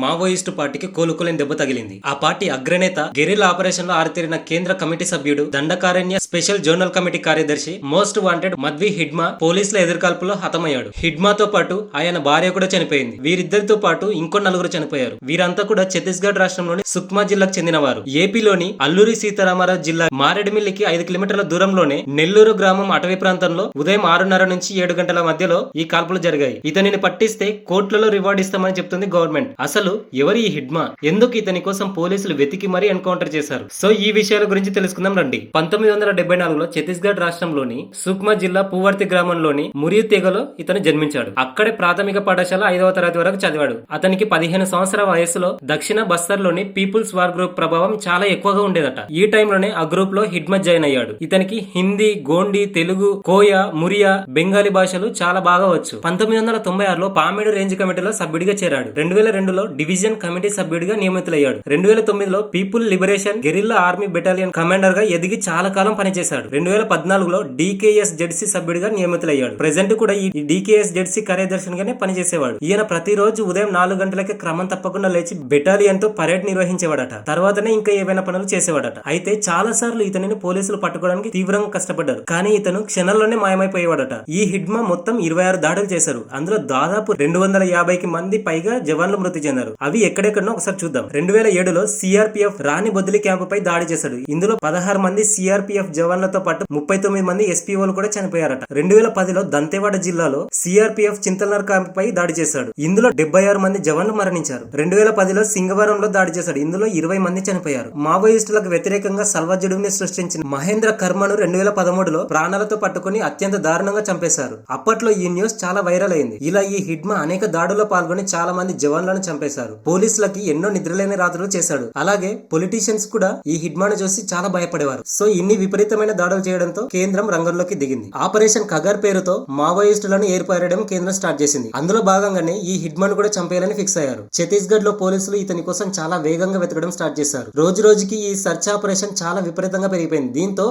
Maoist పార్టీకి కోలుకోలేని దెబ్బ తగిలింది. ఆ పార్టీ అగ్రనేత గెరిల్లా ఆపరేషన్ లో ఆరితేరిన కేంద్ర కమిటీ సభ్యుడు, దండకారణ్య స్పెషల్ జోనల్ కమిటీ కార్యదర్శి, మోస్ట్ వాంటెడ్ మద్వి హిడ్మా పోలీసుల ఎదురుకాల్పులో హతమయ్యాడు. హిడ్మాతో పాటు ఆయన భార్య కూడా చనిపోయింది. వీరిద్దరితో పాటు ఇంకో నలుగురు చనిపోయారు. వీరంతా కూడా ఛత్తీస్గఢ్ రాష్ట్రంలోని సుక్మా జిల్లాకు చెందినవారు. ఏపీలోని అల్లూరి సీతారామరాజు జిల్లా మారేడుమిల్లికి 5 కిలోమీటర్ల దూరంలోనే నెల్లూరు గ్రామం అటవీ ప్రాంతంలో ఉదయం 6:30 నుంచి 7 గంటల మధ్యలో ఈ కాల్పులు జరిగాయి. ఇతనిని పట్టిస్తే కోట్లలో రివార్డ్ ఇస్తామని చెప్తుంది గవర్నమెంట్. అసలు ఎవరి ఈ హిడ్మా, ఎందుకు ఇతని కోసం పోలీసులు వెతికి మరీ ఎన్కౌంటర్ చేశారు? సో ఈ విషయాల గురించి తెలుసుకుందాం రండి. 1974లో ఛత్తీస్గఢ్ రాష్ట్రంలోని సుక్మా జిల్లా పూవర్తి గ్రామంలోని మురియు తెగలో ఇతను జన్మించాడు. అక్కడే ప్రాథమిక పాఠశాల 5వ తరగతి వరకు చదివాడు. అతనికి 15 సంవత్సరాల వయసులో దక్షిణ బస్తర్లోని పీపుల్స్ వార్ గ్రూప్ ప్రభావం చాలా ఎక్కువగా ఉండేదట. ఈ టైంలోనే ఆ గ్రూప్ లో హిడ్మా జాయిన్ అయ్యాడు. ఇతనికి హిందీ, గోండి, తెలుగు, కోయ, మురియా, బెంగాలీ భాషలు చాలా బాగా వచ్చు. 1996లో పామేడు రేంజ్ కమిటీలో సభ్యుడిగా చేరాడు. 2002లో డివిజన్ కమిటీ సభ్యుడిగా నియమితులయ్యాడు. 2009లో people liberation guerrilla army battalion commander గా ఎదిగి చాలా కాలం పనిచేశాడు. 2014లో DKS జెడ్సీ సభ్యుడిగా నియమితులయ్యాడు. ప్రెసెంట్ కూడా ఈ DKS జెడ్సీ కార్యదర్శిగానే పనిచేసేవాడు. ఈయన ప్రతిరోజు ఉదయం 4 గంటలకే క్రమం తప్పకుండా లేచి బెటాలియన్ తో పరేడ్ నిర్వహించేవాడట. తర్వాతనే ఇంకా ఏవైనా పనులు చేసేవాడట. అయితే చాలా సార్లు ఇతనిని పోలీసులు పట్టుకోవడానికి తీవ్రంగా కష్టపడ్డారు. కానీ ఇతను క్షణంలోనే మాయమైపోయేవాడట. ఈ హిడ్మా మొత్తం 26 దాడులు చేశారు. అందులో దాదాపు 250కి మంది పైగా జవాన్లు మృతి చెందారు. అవి ఎక్కడెక్కడో ఒకసారి చూద్దాం. 2007లో CRPF రాణి బొద్దులి క్యాంపుపై దాడి చేశాడు. ఇందులో 16 మంది CRPF జవాన్లతో పాటు 39 మంది SPOలు కూడా చనిపోయారట. 2010లో దంతేవాడ జిల్లాలో CRPF చింతల్నర్ క్యాంపుపై దాడి చేశాడు. ఇందులో 76 మంది జవాన్లు మరణించారు. 2010లో సింగవరంలో దాడి చేశాడు. ఇందులో 20 మంది చనిపోయారు. మావోయిస్టులకు వ్యతిరేకంగా సల్వాజుడుని సృష్టించిన మహేంద్ర కర్మను 2013లో ప్రాణాలతో పట్టుకుని అత్యంత దారుణంగా చంపేశారు. అప్పట్లో ఈ న్యూస్ చాలా వైరల్ అయింది. ఇలా ఈ హిడ్మా అనేక దాడుల్లో పాల్గొని చాలా మంది జవాన్లను చంపేశారు. పోలీసులకి ఎన్నో నిద్రలేని రాత్రులు చేశాడు. అలాగే పొలిటీషియన్స్ కూడా ఈ హిడ్మాను చూసి చాలా భయపడేవారు. సో ఇన్ని విపరీతమైన దాడులు చేయడంతో కేంద్రం రంగంలోకి దిగింది. ఆపరేషన్ కగర్ పేరుతో మావోయిస్టులను ఏర్పరయడం కేంద్రం స్టార్ట్ చేసింది. అందులో భాగంగానే ఈ హిడ్మాను కూడా చంపేయాలని ఫిక్స్ అయ్యారు. ఛత్తీస్గఢ్ లో పోలీసులు ఇతని కోసం చాలా వేగంగా వెతకడం స్టార్ట్ చేశారు. రోజు రోజుకి ఈ సర్చ్ ఆపరేషన్ చాలా విపరీతంగా పెరిగిపోయింది. దీంతో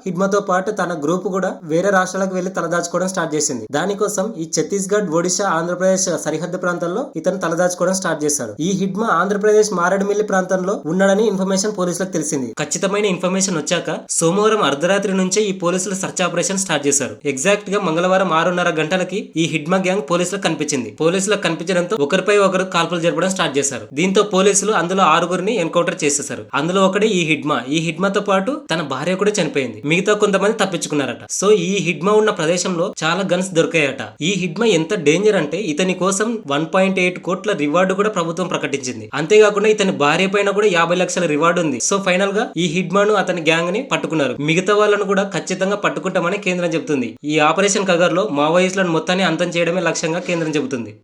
హిడ్మాతో పాటు తన గ్రూప్ కూడా వేరే రాష్ట్రాలకు వెళ్లి తలదాచుకోవడం స్టార్ట్ చేసింది. దానికోసం ఈ ఛత్తీస్గఢ్, ఒడిశా, ఆంధ్రప్రదేశ్ సరిహద్దు ప్రాంతాల్లో ఇతను తలదాచుకోవడం స్టార్ట్ చేశాడు. ఈ హిడ్మా ఆంధ్రప్రదేశ్ మారేడుమిల్లి ప్రాంతంలో ఉన్నాడని ఇన్ఫర్మేషన్ పోలీసులకు తెలిసింది. ఖచ్చితమైన ఇన్ఫర్మేషన్ వచ్చాక సోమవారం అర్ధరాత్రి నుంచే ఈ పోలీసులు సర్చ్ ఆపరేషన్ స్టార్ట్ చేశారు. ఎగ్జాక్ట్ గా మంగళవారం 6:30 గంటలకి ఈ హిడ్మా గ్యాంగ్ పోలీసులకు కనిపించింది. పోలీసులకు కనిపించడంతో ఒకరిపై ఒకరు కాల్పులు జరపడం స్టార్ట్ చేశారు. దీంతో పోలీసులు అందులో 6గురిని ఎన్కౌంటర్ చేసేశారు. అందులో ఒకడే ఈ హిడ్మా. ఈ హిడ్మాతో పాటు తన భార్య కూడా చనిపోయింది. మిగతా కొంతమంది తప్పించుకున్నారట. సో ఈ హిడ్మా ఉన్న ప్రదేశంలో చాలా గన్స్ దొరికాయట. ఈ హిడ్మా ఎంత డేంజర్ అంటే ఇతని కోసం 1.8 కోట్ల రివార్డు కూడా ప్రభుత్వం ప్రకటించింది. అంతేకాకుండా ఇతని భార్య పైన కూడా 50 లక్షల రివార్డు ఉంది. సో ఫైనల్ గా ఈ హిడ్మాను అతని గ్యాంగ్ ని పట్టుకున్నారు. మిగతా వాళ్ళను కూడా ఖచ్చితంగా పట్టుకుంటామని కేంద్రం చెబుతుంది. ఈ ఆపరేషన్ కగర్ లో మావోయిస్టులను మొత్తాన్ని అంతం చేయడమే లక్ష్యంగా కేంద్రం చెబుతుంది.